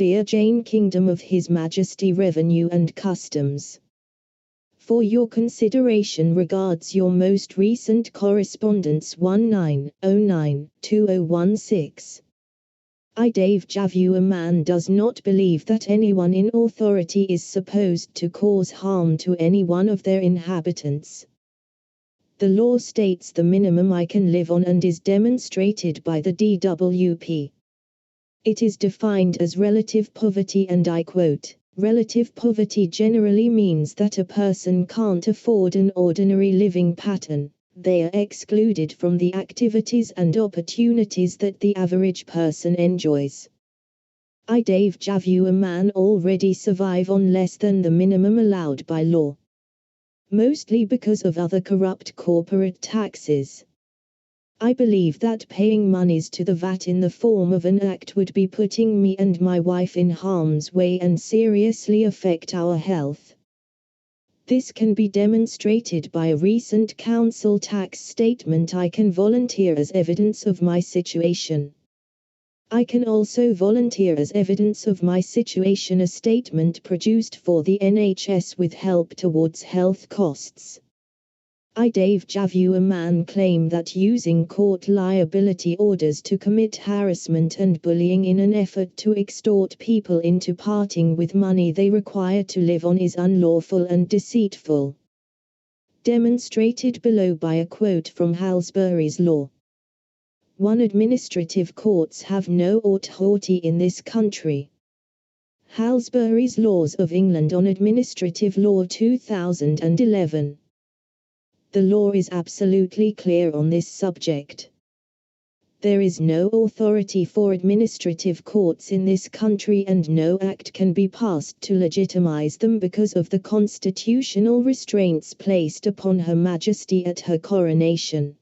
Dear Jane, Kingdom of His Majesty Revenue and Customs. For your consideration regards your most recent correspondence 1909-2016. I, Dave Javu, a man does not believe that anyone in authority is supposed to cause harm to any one of their inhabitants. The law states the minimum I can live on and is demonstrated by the DWP. It is defined as relative poverty, and I quote, "Relative poverty generally means that a person can't afford an ordinary living pattern. They are excluded from the activities and opportunities that the average person enjoys. I, Dave Javu, a man, already survive on less than the minimum allowed by law. Mostly because of other corrupt corporate taxes. I believe that paying monies to the VAT in the form of an act would be putting me and my wife in harm's way and seriously affect our health. This can be demonstrated by a recent council tax statement. I can volunteer as evidence of my situation. I can also volunteer as evidence of my situation a statement produced for the NHS with help towards health costs. I, Dave Javu, a man, claim that using court liability orders to commit harassment and bullying in an effort to extort people into parting with money they require to live on is unlawful and deceitful. Demonstrated below by a quote from Halsbury's law. 1. Administrative courts have no authority in this country. Halsbury's Laws of England on Administrative Law 2011. The law is absolutely clear on this subject. There is no authority for administrative courts in this country, and no act can be passed to legitimize them because of the constitutional restraints placed upon Her Majesty at her coronation.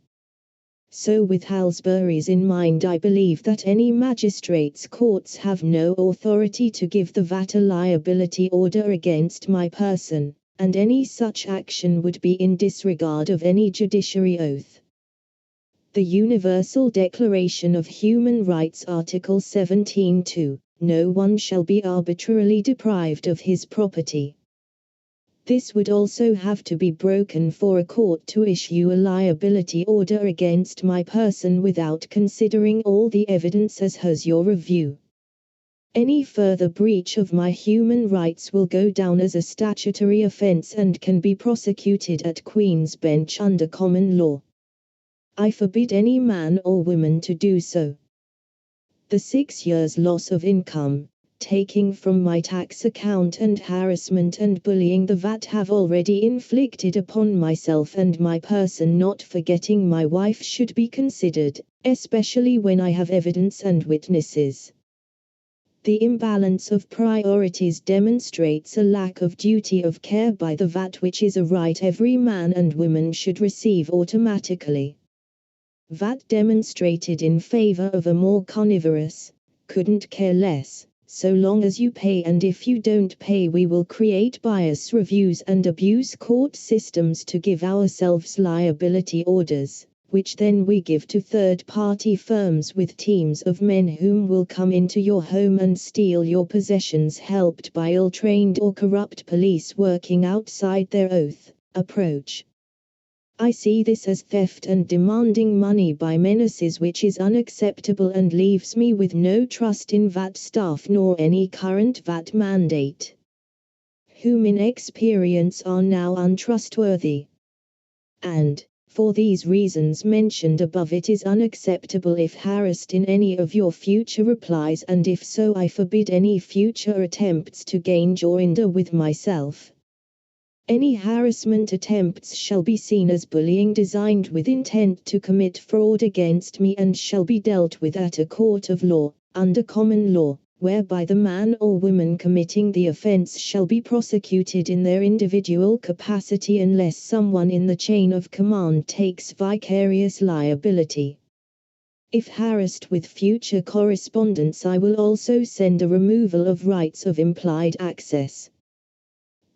So, with Halsbury's in mind, I believe that any magistrates' courts have no authority to give the VAT a liability order against my person, and any such action would be in disregard of any judiciary oath. The Universal Declaration of Human Rights, Article 17(2), no one shall be arbitrarily deprived of his property. This would also have to be broken for a court to issue a liability order against my person without considering all the evidence, as has your review. Any further breach of my human rights will go down as a statutory offence and can be prosecuted at Queen's Bench under common law. I forbid any man or woman to do so. The 6 years' loss of income, taking from my tax account, and harassment and bullying the VAT have already inflicted upon myself and my person, not forgetting my wife, should be considered, especially when I have evidence and witnesses. The imbalance of priorities demonstrates a lack of duty of care by the VAT, which is a right every man and woman should receive automatically. VAT demonstrated in favor of a more carnivorous, couldn't care less, so long as you pay, and if you don't pay we will create bias reviews and abuse court systems to give ourselves liability orders, which then we give to third-party firms with teams of men whom will come into your home and steal your possessions, helped by ill-trained or corrupt police working outside their oath approach. I see this as theft and demanding money by menaces, which is unacceptable and leaves me with no trust in VAT staff nor any current VAT mandate, whom in experience are now untrustworthy. And, for these reasons mentioned above, it is unacceptable if harassed in any of your future replies, and if so I forbid any future attempts to gain joinder with myself. Any harassment attempts shall be seen as bullying designed with intent to commit fraud against me, and shall be dealt with at a court of law, under common law, whereby the man or woman committing the offence shall be prosecuted in their individual capacity unless someone in the chain of command takes vicarious liability. If harassed with future correspondence, I will also send a removal of rights of implied access.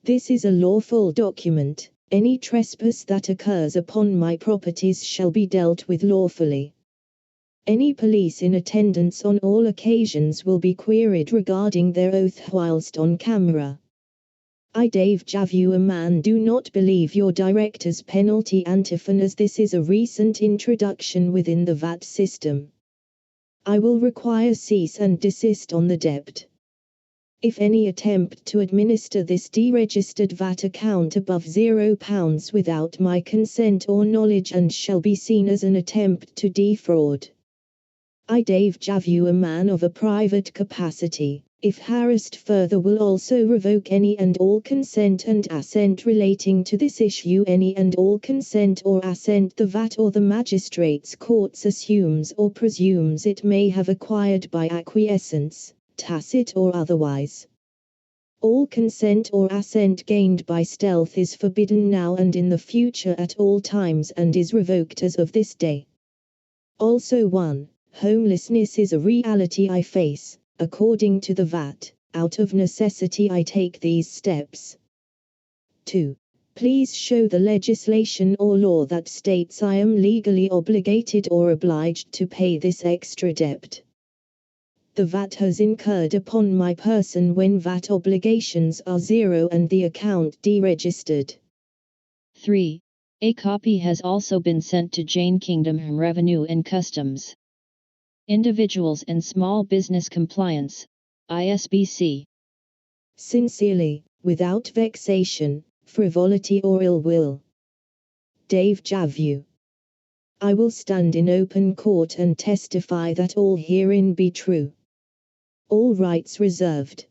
This is a lawful document. Any trespass that occurs upon my properties shall be dealt with lawfully. Any police in attendance on all occasions will be queried regarding their oath whilst on camera. I, Dave Javu, a man, do not believe your director's penalty antiphon, as this is a recent introduction within the VAT system. I will require cease and desist on the debt. If any attempt to administer this deregistered VAT account above £0 without my consent or knowledge and shall be seen as an attempt to defraud. I, Dave Javu, a man of a private capacity, if harassed further, will also revoke any and all consent and assent relating to this issue. Any and all consent or assent the VAT or the magistrates' courts assumes or presumes it may have acquired by acquiescence, tacit or otherwise. All consent or assent gained by stealth is forbidden now and in the future at all times, and is revoked as of this day. Also 1. Homelessness is a reality I face. According to the VAT, out of necessity I take these steps. 2. Please show the legislation or law that states I am legally obligated or obliged to pay this extra debt. The VAT has incurred upon my person when VAT obligations are zero and the account deregistered. 3. A copy has also been sent to Jane Kingdom Revenue and Customs. Individuals and Small Business Compliance, ISBC. Sincerely, without vexation, frivolity or ill will. Dave Javu. I will stand in open court and testify that all herein be true. All rights reserved.